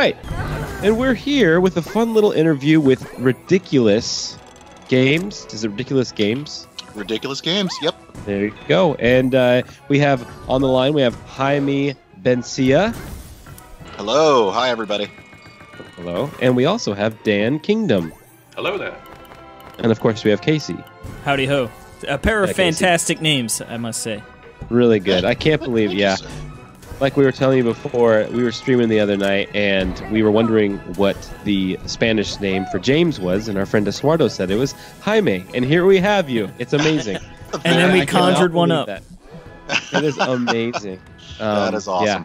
right. And we're here with a fun little interview with Ridiculous Games. Is it Ridiculous Games? Ridiculous Games, yep. There you go. And we have on the line, we have Jaime Bencia. Hello. Hi, everybody. Hello. And we also have Dan Kingdom. Hello there. And of course, we have Casey. Howdy ho. A pair of Yeah, Casey. fantastic names, I must say. Really good. I can't believe, yeah. Like we were telling you before, we were streaming the other night, and we were wondering what the Spanish name for James was, and our friend Eduardo said it was Jaime, and here we have you. It's amazing. And then we conjured one up. That. It is amazing. That is awesome. Yeah.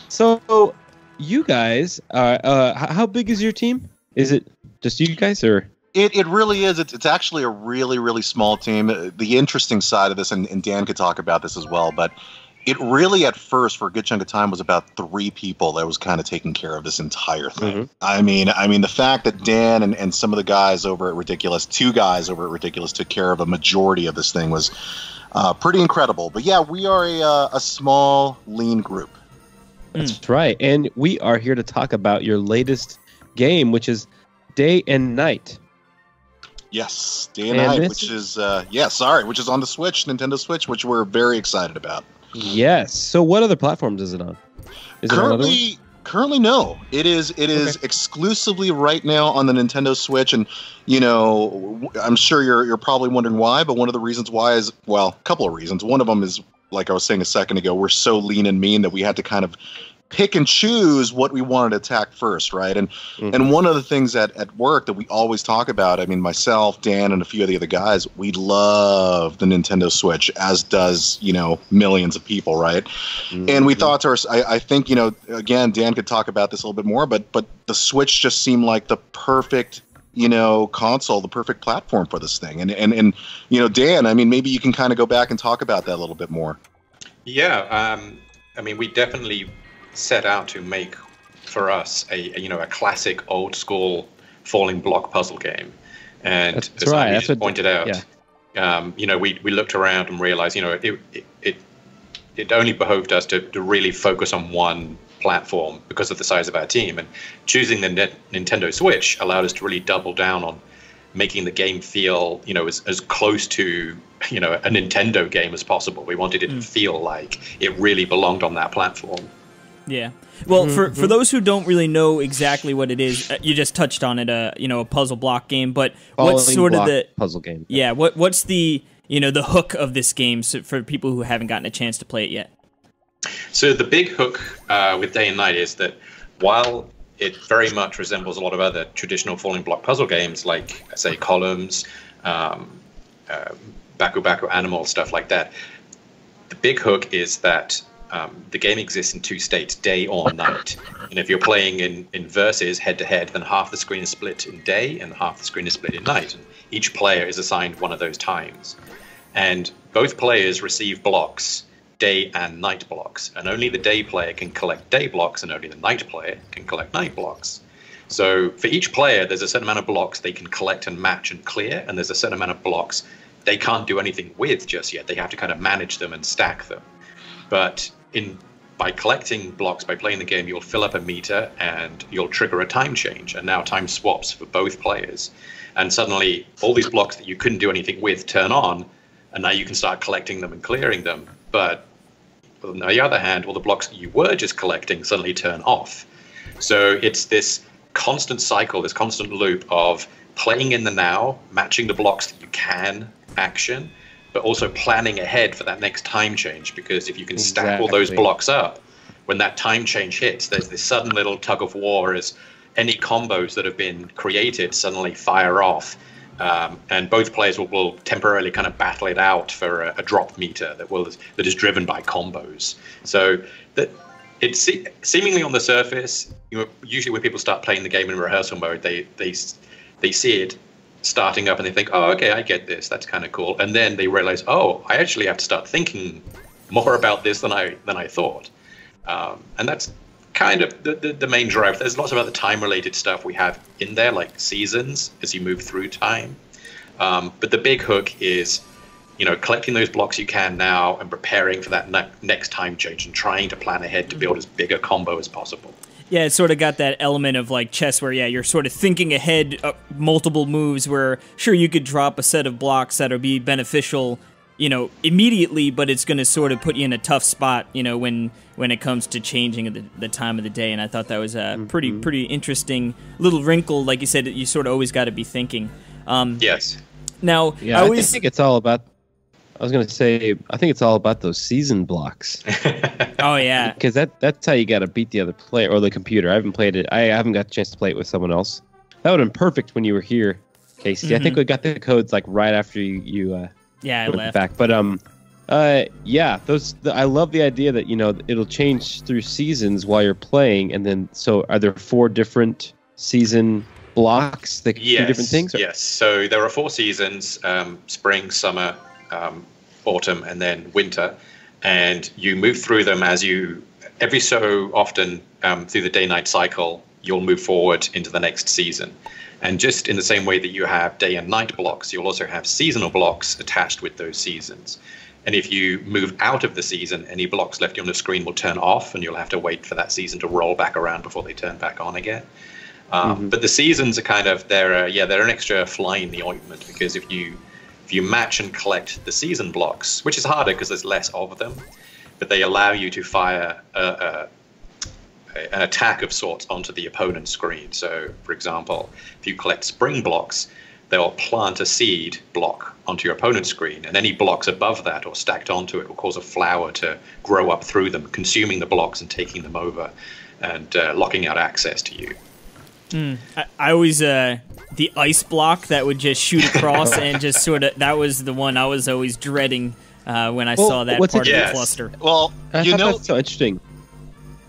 So, you guys, how big is your team? Is it just you guys, or...? It really is. It's actually a really, really small team. The interesting side of this, and Dan could talk about this as well, but it really at first for a good chunk of time was about 3 people that was kind of taking care of this entire thing. Mm-hmm. I mean the fact that Dan and some of the guys over at Ridiculous, 2 guys over at Ridiculous, took care of a majority of this thing was pretty incredible. But yeah, we are a small, lean group. That's right. And we are here to talk about your latest game, which is Day and Night. Yes, Day and Night, which is which is on the Switch, Nintendo Switch, which we're very excited about. Yes. So, what other platforms is it on? Is it on another one? Currently, no. It is exclusively right now on the Nintendo Switch, and you know, I'm sure you're probably wondering why. But one of the reasons why is, well, a couple of reasons. One of them is, like I was saying a second ago, we're so lean and mean that we had to kind of pick and choose what we wanted to attack first, right? And and one of the things at work that we always talk about, I mean, myself, Dan, and a few of the other guys, we love the Nintendo Switch, as does, you know, millions of people, right? And we thought to ourselves, I think, you know, again, Dan could talk about this a little bit more, but the Switch just seemed like the perfect, you know, console, the perfect platform for this thing. And you know, Dan, I mean, maybe you can kind of go back and talk about that a little bit more. Yeah, I mean, we definitely set out to make for us a classic old school falling block puzzle game, and that's as right. I just pointed out, you know, we looked around and realized, you know, it only behoved us to really focus on one platform because of the size of our team, and choosing the Nintendo Switch allowed us to really double down on making the game feel, you know, as close to, you know, a Nintendo game as possible. We wanted it to feel like it really belonged on that platform. Yeah. Well, for those who don't really know exactly what it is, you just touched on it, you know, a puzzle block game, but what's sort of the puzzle game? Yeah, what's the, you know, the hook of this game for people who haven't gotten a chance to play it yet? So the big hook with Day and Night is that while it very much resembles a lot of other traditional falling block puzzle games, like, say, Columns, Baku Baku Animal, stuff like that, the big hook is that the game exists in 2 states, day or night. And if you're playing in versus head-to-head, then half the screen is split in day and half the screen is split in night. And each player is assigned one of those times. And both players receive blocks, day and night blocks. And only the day player can collect day blocks, and only the night player can collect night blocks. So for each player, there's a certain amount of blocks they can collect and match and clear, and there's a certain amount of blocks they can't do anything with just yet. They have to kind of manage them and stack them. But by collecting blocks, by playing the game, you'll fill up a meter and you'll trigger a time change. And now time swaps for both players. And suddenly all these blocks that you couldn't do anything with turn on, and now you can start collecting them and clearing them. But on the other hand, all the blocks that you were just collecting suddenly turn off. So it's this constant cycle, this constant loop of playing in the now, matching the blocks that you can action, but also planning ahead for that next time change, because if you can stack all those blocks up, when that time change hits, there's this sudden little tug of war as any combos that have been created suddenly fire off, and both players will temporarily kind of battle it out for a drop meter that is driven by combos. So that it's seemingly on the surface, you know, usually when people start playing the game in rehearsal mode, they see it starting up and they think, oh, okay, I get this. That's kind of cool. And then they realize, oh, I actually have to start thinking more about this than I thought. And that's kind of the main drive. There's lots of other time-related stuff we have in there, like seasons as you move through time. But the big hook is, you know, collecting those blocks you can now and preparing for that next time change and trying to plan ahead to build as big a combo as possible. Yeah, it sort of got that element of like chess where, yeah, you're sort of thinking ahead, multiple moves where, sure, you could drop a set of blocks that'll be beneficial, you know, immediately, but it's going to sort of put you in a tough spot, you know, when it comes to changing the time of the day. And I thought that was a pretty interesting little wrinkle. Like you said, you sort of always got to be thinking. Yes. Now, yeah, I think it's all about. I was going to say, I think it's all about those season blocks. Oh yeah, because that's how you got to beat the other player or the computer. I haven't played it. I haven't got a chance to play it with someone else. That would have been perfect when you were here, Casey. I think we got the codes like right after you I went left. back. But yeah, I love the idea that, you know, it'll change through seasons while you're playing, and then so are there 4 different season blocks that do different things? Or? Yes. So there are 4 seasons: spring, summer, autumn, and then winter. And you move through them as you, every so often through the day-night cycle, you'll move forward into the next season. And just in the same way that you have day and night blocks, you'll also have seasonal blocks attached with those seasons. And if you move out of the season, any blocks left on the screen will turn off, and you'll have to wait for that season to roll back around before they turn back on again. But the seasons are kind of, they're an extra fly in the ointment, because if you match and collect the season blocks, which is harder because there's less of them, but they allow you to fire an attack of sorts onto the opponent's screen. So, for example, if you collect spring blocks, they'll plant a seed block onto your opponent's screen, and any blocks above that or stacked onto it will cause a flower to grow up through them, consuming the blocks and taking them over and locking out access to you. I always the ice block that would just shoot across and just sort of, that was the one I was always dreading when I saw that part of the cluster. Well, you know, that's so interesting.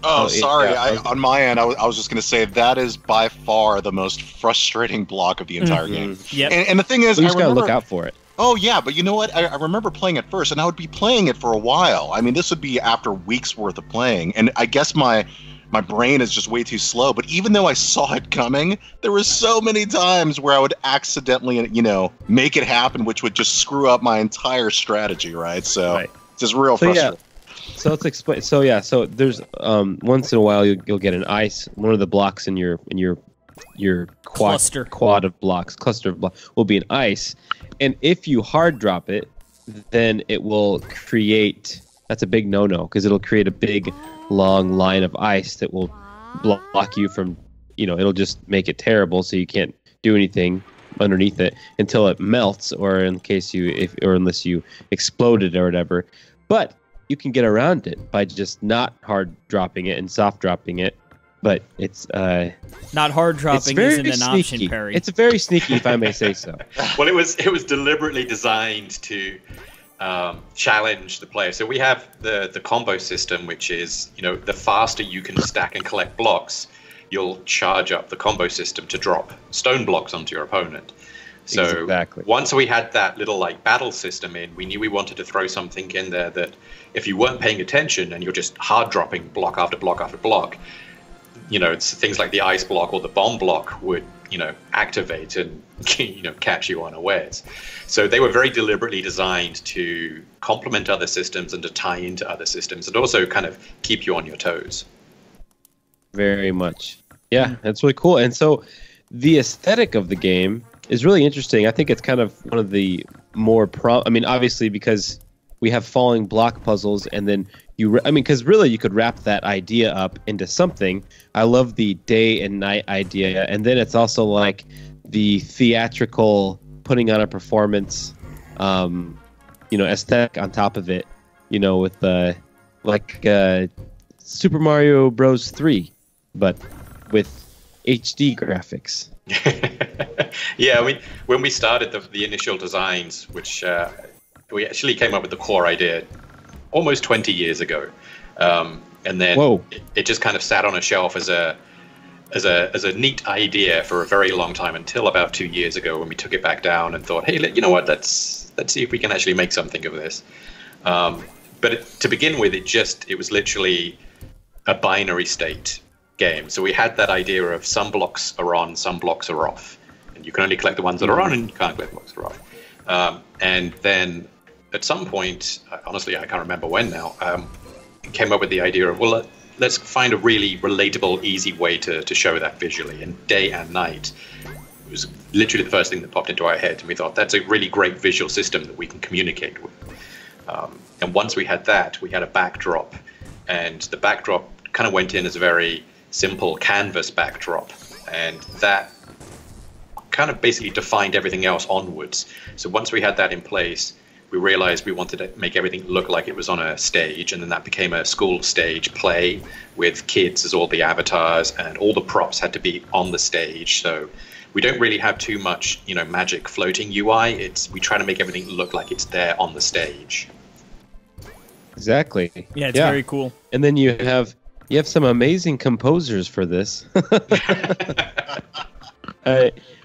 Oh, sorry. On my end, I was just going to say that is by far the most frustrating block of the entire game. Yep. And the thing is, you just got to look out for it. Oh, yeah, but you know what? I remember playing it first, and I would be playing it for a while. I mean, this would be after weeks worth of playing, and I guess my brain is just way too slow. But even though I saw it coming, there were so many times where I would accidentally, you know, make it happen, which would just screw up my entire strategy, right? So it's just real frustrating. Yeah. So let's explain. So yeah, so there's once in a while you'll get an ice. One of the blocks in your quad of blocks, cluster of blocks, will be an ice, and if you hard drop it, then it will create. That's a big no-no, because it'll create a big long line of ice that will block you from. You know, it'll just make it terrible, so you can't do anything underneath it until it melts, or in case unless you explode it or whatever. But you can get around it by just not hard dropping it and soft dropping it, but it's not hard dropping isn't an sneaky. option, Perry. It's very sneaky, if I may say so. Well, it was deliberately designed to challenge the player. So we have the combo system, which is, you know, the faster you can stack and collect blocks, you'll charge up the combo system to drop stone blocks onto your opponent. So exactly. Once we had that little like battle system in, we knew we wanted to throw something in there that if you weren't paying attention and you're just hard dropping block after block after block, you know, it's things like the ice block or the bomb block would, you know, activate and, you know, catch you unawares. So they were very deliberately designed to complement other systems and to tie into other systems and also kind of keep you on your toes. Very much. Yeah, that's really cool. And so the aesthetic of the game is really interesting. I think it's kind of one of the more I mean, obviously, because we have falling block puzzles, and then because really you could wrap that idea up into something. I love the day and night idea, and then it's also like the theatrical putting on a performance, you know, aesthetic on top of it. You know, with Super Mario Bros. 3, but with HD graphics. Yeah, I mean, when we started the initial designs, which we actually came up with the core idea almost 20 years ago, and then it just kind of sat on a shelf as a neat idea for a very long time until about 2 years ago, when we took it back down and thought, hey, you know what? Let's see if we can actually make something of this. But to begin with, it was literally a binary state game. So we had that idea of some blocks are on, some blocks are off, and you can only collect the ones that are on, and you can't collect the blocks that are off. And then at some point, honestly, I can't remember when now, came up with the idea of, well, let's find a really relatable, easy way to show that visually. And day and night was literally the first thing that popped into our head, and we thought that's a really great visual system that we can communicate with. And once we had that, we had a backdrop, and the backdrop kind of went in as a very simple canvas backdrop, and that kind of basically defined everything else onwards. So once we had that in place, we realized we wanted to make everything look like it was on a stage, and then that became a school stage play with kids as all the avatars, and all the props had to be on the stage. So we don't really have too much, magic floating UI. We try to make everything look like it's there on the stage. Exactly. Yeah, it's very cool. And then you have some amazing composers for this.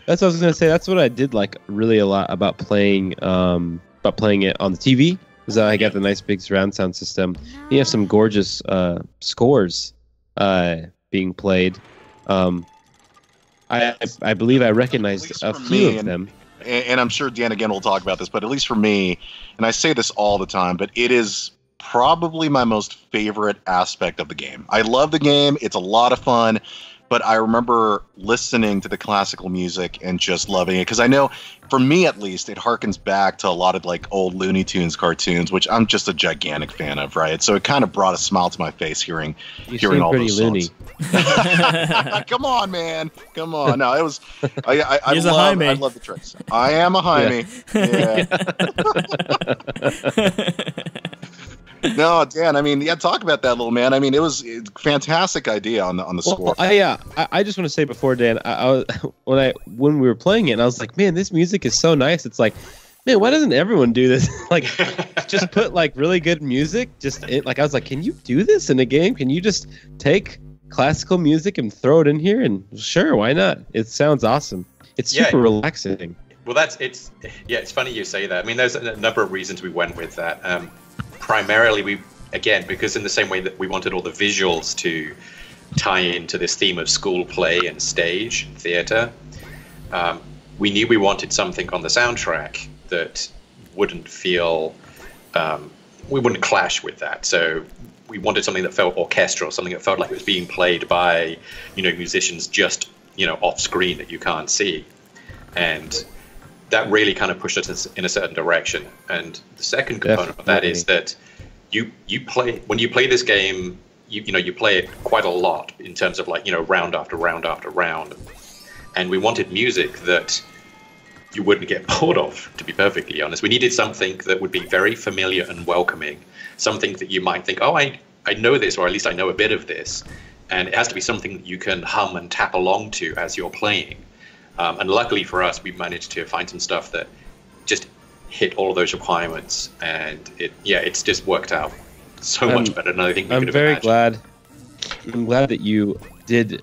That's what I was gonna say. That's what I did like really a lot about playing it on the TV. Is that I got the nice big surround sound system. You have some gorgeous scores being played. I believe I recognized a few of them. And I'm sure Dan again will talk about this, but at least for me, and I say this all the time, but it is probably my most favorite aspect of the game. I love the game. It's a lot of fun. But I remember listening to the classical music and just loving it, because I know, for me at least, it harkens back to a lot of like old Looney Tunes cartoons, which I'm just a gigantic fan of, right? So it kind of brought a smile to my face hearing all those songs. Come on, man! Come on! No, it was. I love the tricks. I am a Jaime. Yeah. No, Dan. I mean, talk about that, little man. I mean, it's a fantastic idea on the score. I just want to say before, Dan, when we were playing it, and I was like, man, this music is so nice. It's like, man, why doesn't everyone do this? Like, just put like really good music. I was like, can you do this in a game? Can you just take classical music and throw it in here? And sure, why not? It sounds awesome. It's super relaxing. Well, it's funny you say that. I mean, there's a number of reasons we went with that. Primarily, because in the same way that we wanted all the visuals to tie into this theme of school play and stage theater, we knew we wanted something on the soundtrack that wouldn't feel, we wouldn't clash with that. So we wanted something that felt orchestral, something that felt like it was being played by, musicians just, off screen that you can't see. And that really kind of pushed us in a certain direction. And the second component of that is that when you play this game, you play it quite a lot in terms of like, round after round after round. And we wanted music that you wouldn't get bored of, to be perfectly honest. We needed something that would be very familiar and welcoming, something that you might think, oh, I know this, or at least I know a bit of this. And it has to be something that you can hum and tap along to as you're playing. And luckily for us, we managed to find some stuff that just hit all of those requirements, and it's just worked out so much better than I think we could have imagined. I'm glad that you did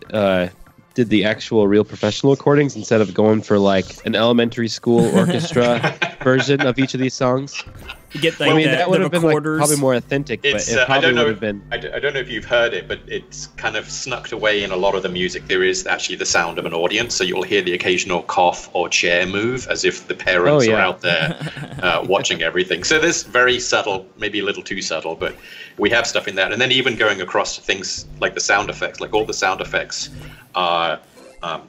the actual real professional recordings instead of going for like an elementary school orchestra version of each of these songs. You get like that would have been like, probably more authentic, but it probably would have been. I don't know if you've heard it, but it's kind of snuck away in a lot of the music. There is actually the sound of an audience, so you'll hear the occasional cough or chair move as if the parents are out there watching everything. So there's very subtle, maybe a little too subtle, but we have stuff in that. And then even going across things like the sound effects, like all the sound effects are.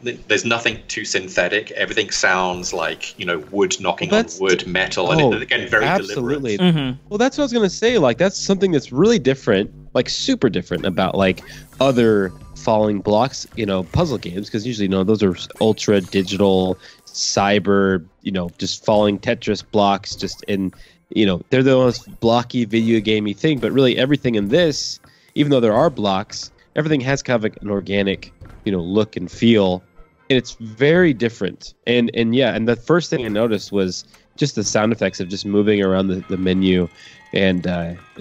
There's nothing too synthetic. Everything sounds like wood knocking on wood, metal, and again very absolutely. deliberate. Mm-hmm. Well, that's what I was gonna say. Like that's something that's really different, like super different about like other falling blocks, puzzle games, because usually those are ultra digital, cyber, just falling Tetris blocks, just in they're the most blocky video gamey thing. But really, everything in this, even though there are blocks, everything has kind of like an organic look and feel, and it's very different. And the first thing I noticed was just the sound effects of just moving around the menu, and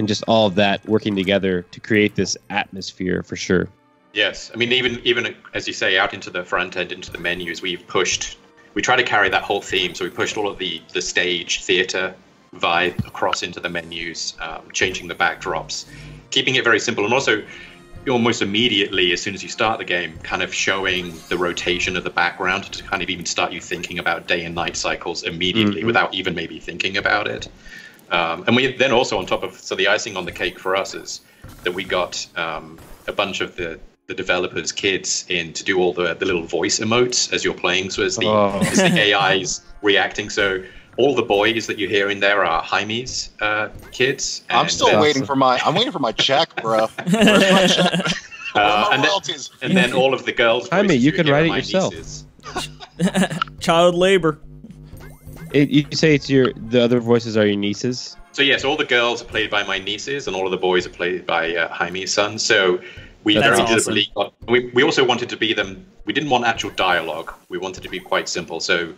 just all of that working together to create this atmosphere for sure. Yes, I mean even as you say, out into the front end, into the menus, we try to carry that whole theme. So we pushed all of the stage theater vibe across into the menus, changing the backdrops, keeping it very simple, and also almost immediately, as soon as you start the game, kind of showing the rotation of the background to kind of even start you thinking about day and night cycles immediately, without even maybe thinking about it. And we then also on top of, so the icing on the cake for us is that we got a a bunch of the developers' kids in to do all the little voice emotes as you're playing, so as the AI's reacting. So all the boys that you hear in there are Jaime's kids. I'm still waiting for my check, bro. Where's my check? And then all of the girls. Jaime, you can write it yourself. Child labor. You say the other voices are your nieces? So yes, all the girls are played by my nieces, and all of the boys are played by Jaime's sons. So we very deliberately we also wanted to be them. We didn't want actual dialogue. We wanted to be quite simple. So,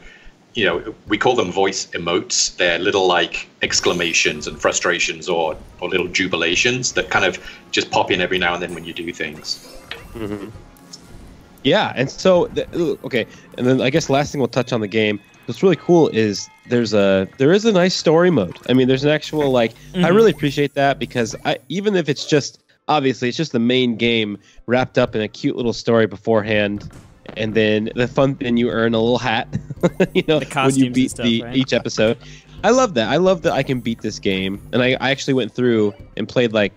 you know, we call them voice emotes. They're little like exclamations and frustrations or little jubilations that kind of just pop in every now and then when you do things. Mm-hmm. Yeah, and so okay, and then I guess last thing we'll touch on the game. What's really cool is there is a nice story mode. I mean, there's an actual like I really appreciate that because even if it's just obviously it's just the main game wrapped up in a cute little story beforehand. And then the fun thing, you earn a little hat, you know, when you beat each episode. I love that. I love that I can beat this game. And I actually went through and played I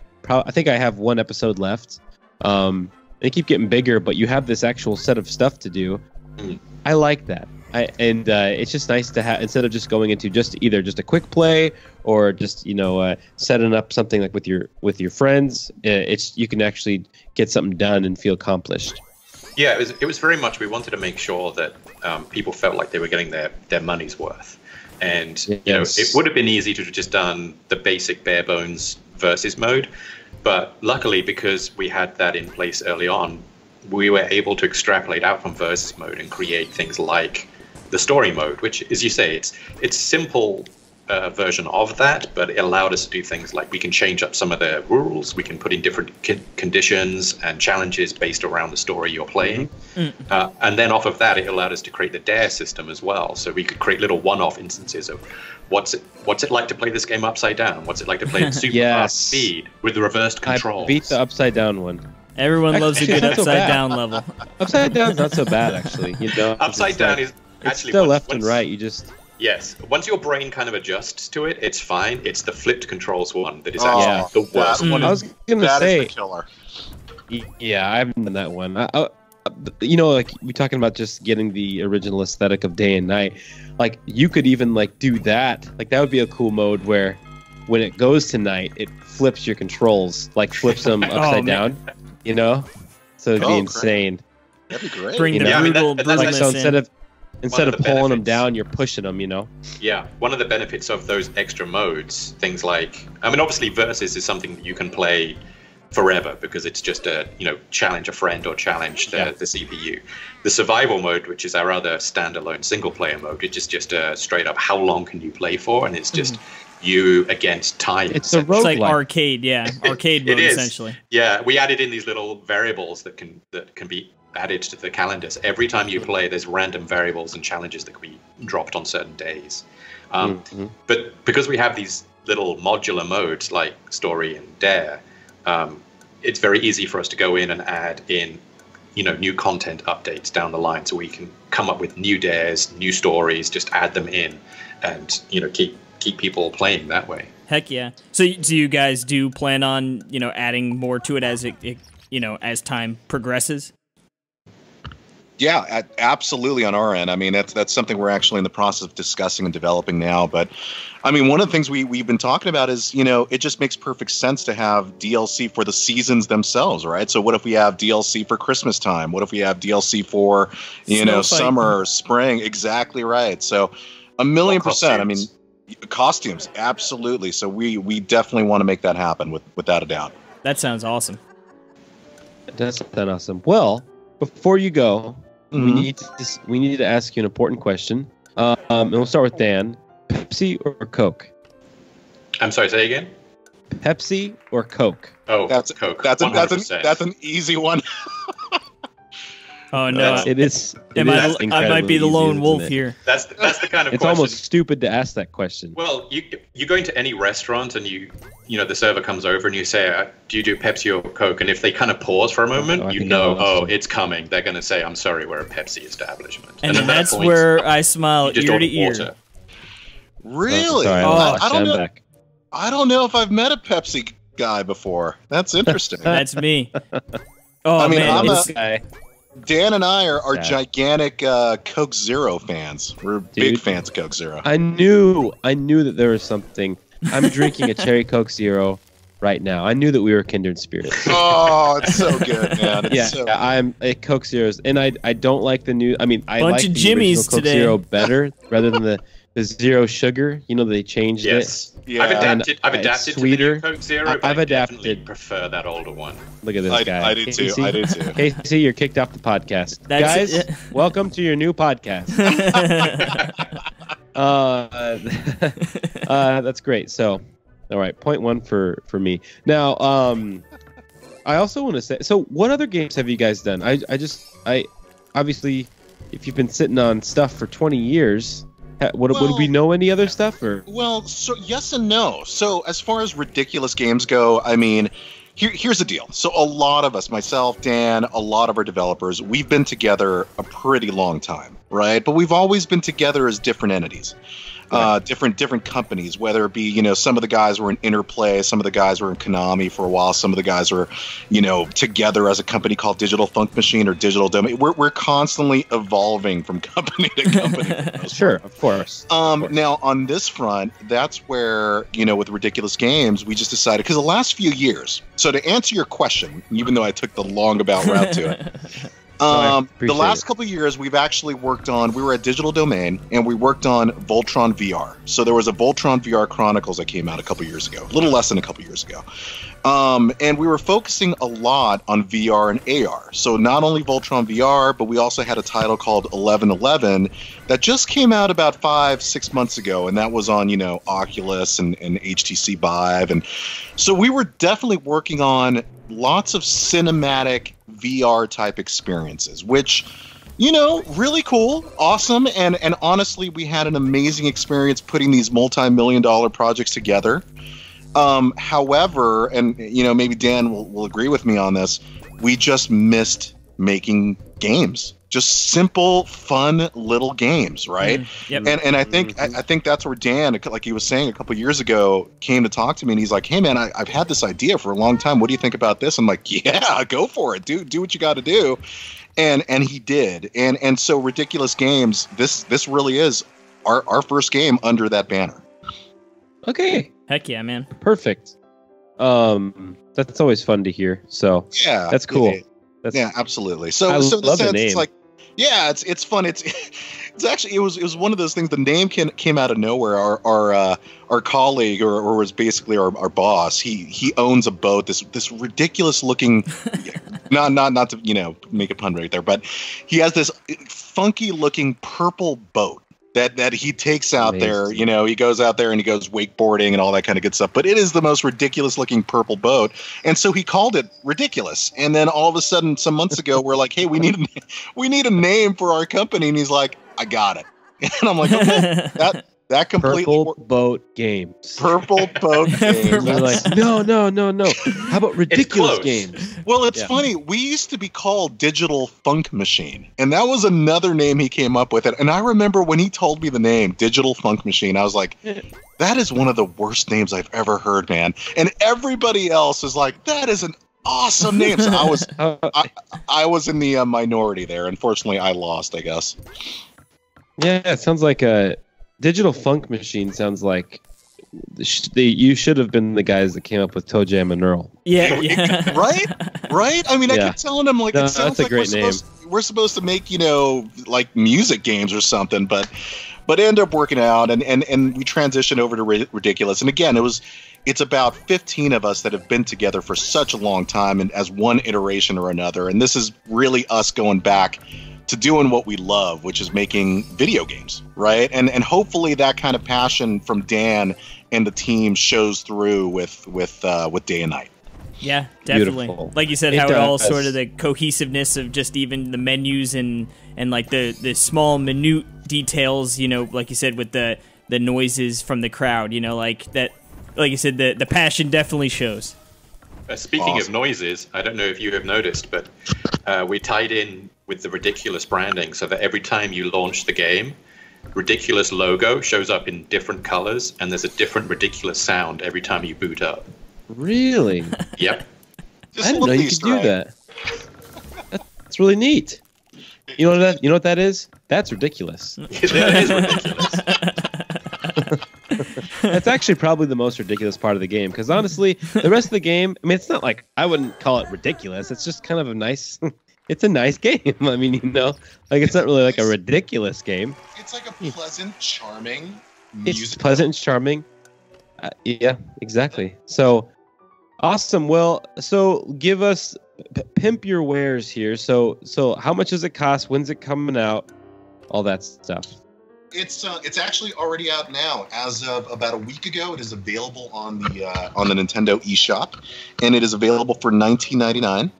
think I have one episode left. They keep getting bigger, but you have this actual set of stuff to do. I like that. It's just nice to have, instead of just going into either a quick play or just, you know, setting up something like with your friends. You can actually get something done and feel accomplished. Yeah, it was very much, we wanted to make sure that people felt like they were getting their money's worth. And, you know, it would have been easy to have just done the basic bare bones versus mode. But luckily, because we had that in place early on, we were able to extrapolate out from versus mode and create things like the story mode, which, as you say, it's simple version of that, but it allowed us to do things like we can change up some of the rules, we can put in different conditions and challenges based around the story you're playing. And then off of that, it allowed us to create the dare system as well. So we could create little one-off instances of what's it like to play this game upside down? What's it like to play at super fast speed with the reversed controls? I beat the upside down one. Everyone loves a good upside down level. Upside down's not so bad, actually. You know, upside down is actually still left and right. You just yes. Once your brain kind of adjusts to it, it's fine. It's the flipped controls one that is actually the worst one. I was gonna say is the killer. Yeah, I haven't done that one. You know, like we're talking about just getting the original aesthetic of day and night. Like you could even like do that. Like that would be a cool mode where when it goes to night, it flips your controls, like flips them upside down. You know, so it'd be insane. That'd be great. Bring the brutalness so instead in. of pulling them down, you're pushing them. You know. Yeah, one of the benefits of those extra modes, things like, I mean, obviously Versus is something that you can play forever because it's just challenge a friend or challenge the CPU. The survival mode, which is our other standalone single player mode, which is just a straight up how long can you play for, and it's just you against time. It's a roguelike. It's like arcade, arcade mode essentially. Yeah, we added in these little variables that can be added to the calendars. Every time you play, there's random variables and challenges that can be dropped on certain days. But because we have these little modular modes like story and dare, it's very easy for us to go in and add in, new content updates down the line, so we can come up with new dares, new stories, just add them in, and keep people playing that way. Heck yeah! So do you guys plan on adding more to it as it as time progresses? Yeah, absolutely on our end. I mean, that's something we're actually in the process of discussing and developing now. But, I mean, one of the things we've been talking about is, it just makes perfect sense to have DLC for the seasons themselves, right? So what if we have DLC for Christmas time? What if we have DLC for, summer or spring? Exactly right. So 1,000,000%. I mean, costumes, absolutely. So we definitely want to make that happen without a doubt. That sounds awesome. That's awesome. Well, before you go, we need to ask you an important question. And we'll start with Dan. Pepsi or Coke? I'm sorry, say again? Pepsi or Coke? Oh, that's Coke. That's an easy one. Oh no! It is. I might be the lone wolf here. That's the kind of question. It's almost stupid to ask that question. Well, you go into any restaurant and the server comes over and you say, do you do Pepsi or Coke? And if they kind of pause for a moment, it's coming. They're going to say, I'm sorry, we're a Pepsi establishment. And that's where I smile ear to ear. Water. Really? I don't know if I've met a Pepsi guy before. That's interesting. That's me. Oh, I mean, man. This guy. Dan and I are Yeah. gigantic Coke Zero fans. We're big fans of Coke Zero. I knew that there was something. I'm drinking a cherry Coke Zero right now. I knew that we were kindred spirits. Oh, it's so good, man. It's Yeah, so I'm a Coke Zeros, and I don't like the new. I mean, I Bunch like of the Jimmys original Coke today. Zero better rather than the zero sugar. You know, they changed Yes. Yeah. I've adapted it's to the sweeter. new Coke Zero, but I've I definitely adapted. prefer that older one. it. Look at this guy. I do too. Casey? I do too. Casey, you're kicked off the podcast. That's- Guys, welcome to your new podcast. That's great. So, all right, point one for me. Now, I also want to say. So, what other games have you guys done? I obviously, if you've been sitting on stuff for 20 years, would we know any other stuff or? Well, so yes and no. So as far as ridiculous games go, I mean, here's the deal. So a lot of us, myself, Dan, a lot of our developers, we've been together a pretty long time, right? But we've always been together as different entities. Different companies, whether it be, you know, some of the guys were in Interplay, some of the guys were in Konami for a while, some of the guys were, you know, together as a company called Digital Funk Machine or Digital Domain. We're constantly evolving from company to company. Sure, of course. Now on this front, that's where, you know, with Ridiculous Games, we just decided, because the last few years, so to answer your question, even though I took the long about route to it, the last couple of years, we've actually worked on, we were at Digital Domain, and we worked on Voltron VR. So there was a Voltron VR Chronicles that came out a couple years ago, a little less than a couple years ago. And we were focusing a lot on VR and AR. So not only Voltron VR, but we also had a title called 1111 that just came out about 5-6 months ago, and that was on, you know, Oculus and HTC Vive. And so we were definitely working on lots of cinematic VR type experiences, which, you know, really cool, awesome, and honestly, we had an amazing experience putting these multi-million-dollar projects together. However, and you know, maybe Dan will agree with me on this, we just missed making games. Just simple, fun little games, right? Yep. And I think that's where Dan, like he was saying a couple years ago, came to talk to me, and he's like, "Hey man, I've had this idea for a long time. What do you think about this?" I'm like, "Yeah, go for it. Do what you got to do." And he did. And so Ridiculous Games, this really is our first game under that banner. Okay. Heck yeah, man. Perfect. That's always fun to hear. So Yeah, that's cool. Yeah, absolutely. So I in the love the sense, name. it's like, yeah, it's fun. It's actually it was one of those things. The name came out of nowhere. Our colleague or was basically our boss. He owns a boat. This ridiculous looking, not to, you know, make a pun right there, but he has this funky looking purple boat that he takes out there. You know, he goes out there and he goes wakeboarding and all that kind of good stuff. But it is the most ridiculous looking purple boat. And so he called it Ridiculous. And then all of a sudden, some months ago, we're like, hey, we need a name for our company. And he's like, I got it. And I'm like, okay, that completely Purple Boat Games. Purple Boat Games. We're like, no. How about Ridiculous close. Games? Well, it's funny. We used to be called Digital Funk Machine, and that was another name he came up with. And I remember when he told me the name Digital Funk Machine, I was like, that is one of the worst names I've ever heard, man. And everybody else is like, that is an awesome name. So I was in the minority there. Unfortunately, I lost, I guess. Yeah, it sounds like a Digital Funk Machine. Sounds like you should have been the guys that came up with Toe Jam and Earl. Yeah. Right. I mean, I kept telling him, like, No, it sounds that's a like great name. we're supposed to make, you know, like music games or something, but it ended up working out, and we transitioned over to Ridiculous. And again, it's about 15 of us that have been together for such a long time, and as one iteration or another. And this is really us going back to doing what we love, which is making video games, right? And hopefully that kind of passion from Dan and the team shows through with Day and Night. Yeah, definitely. Beautiful. Like you said, It how it all does. sort of the cohesiveness of just even the menus and like the small minute details, you know, like you said, with the noises from the crowd, you know, like that, like you said, the passion definitely shows. Speaking of noises, I don't know if you have noticed, but we tied in with the Ridiculous branding so that every time you launch the game, Ridiculous logo shows up in different colors, and there's a different Ridiculous sound every time you boot up. Really? Yep. Just I a didn't know little you could Easter do egg. that. That's really neat. You know that? You know what that is? That's ridiculous. That is ridiculous. That's actually probably the most ridiculous part of the game, because honestly, the rest of the game, I mean, it's not like, I wouldn't call it ridiculous. It's just kind of a nice, it's a nice game. I mean, you know, like it's not really like a ridiculous game. It's like a pleasant, charming It's music. pleasant and charming. Yeah, exactly. So awesome. Well, so give us, pimp your wares here. So how much does it cost? When's it coming out? All that stuff. It's actually already out now. As of about a week ago, it is available on the Nintendo eShop, and it is available for $19.99.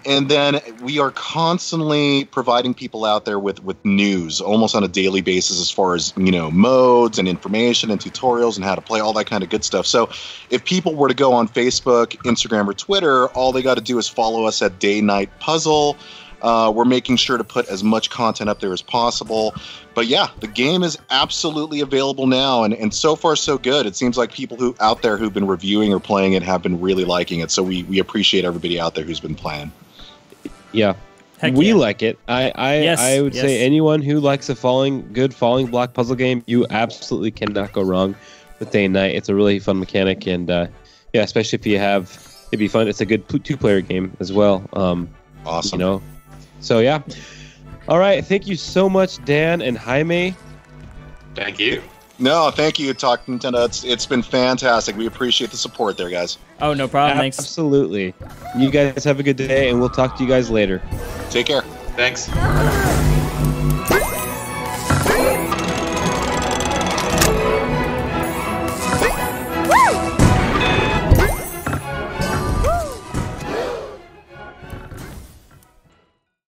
And then we are constantly providing people out there with news almost on a daily basis, as far as, you know, modes and information and tutorials and how to play, all that kind of good stuff. So if people were to go on Facebook, Instagram, or Twitter, all they got to do is follow us at Day Night Puzzle. We're making sure to put as much content up there as possible. But yeah, the game is absolutely available now, and so far so good. It seems like people out there who've been reviewing or playing it have been really liking it. So we appreciate everybody out there who's been playing. Yeah. Heck We yeah. like it. I would say anyone who likes a good falling block puzzle game, you absolutely cannot go wrong with Day and Night. It's a really fun mechanic, and yeah, especially if you have, it'd be fun. It's a good two-player game as well. Awesome. You know. So yeah. All right. Thank you so much, Dan and Jaime. Thank you. No, thank you, Talk Nintendo. It's been fantastic. We appreciate the support there, guys. Oh, no problem. Thanks. Absolutely. You guys have a good day, and we'll talk to you guys later. Take care. Thanks.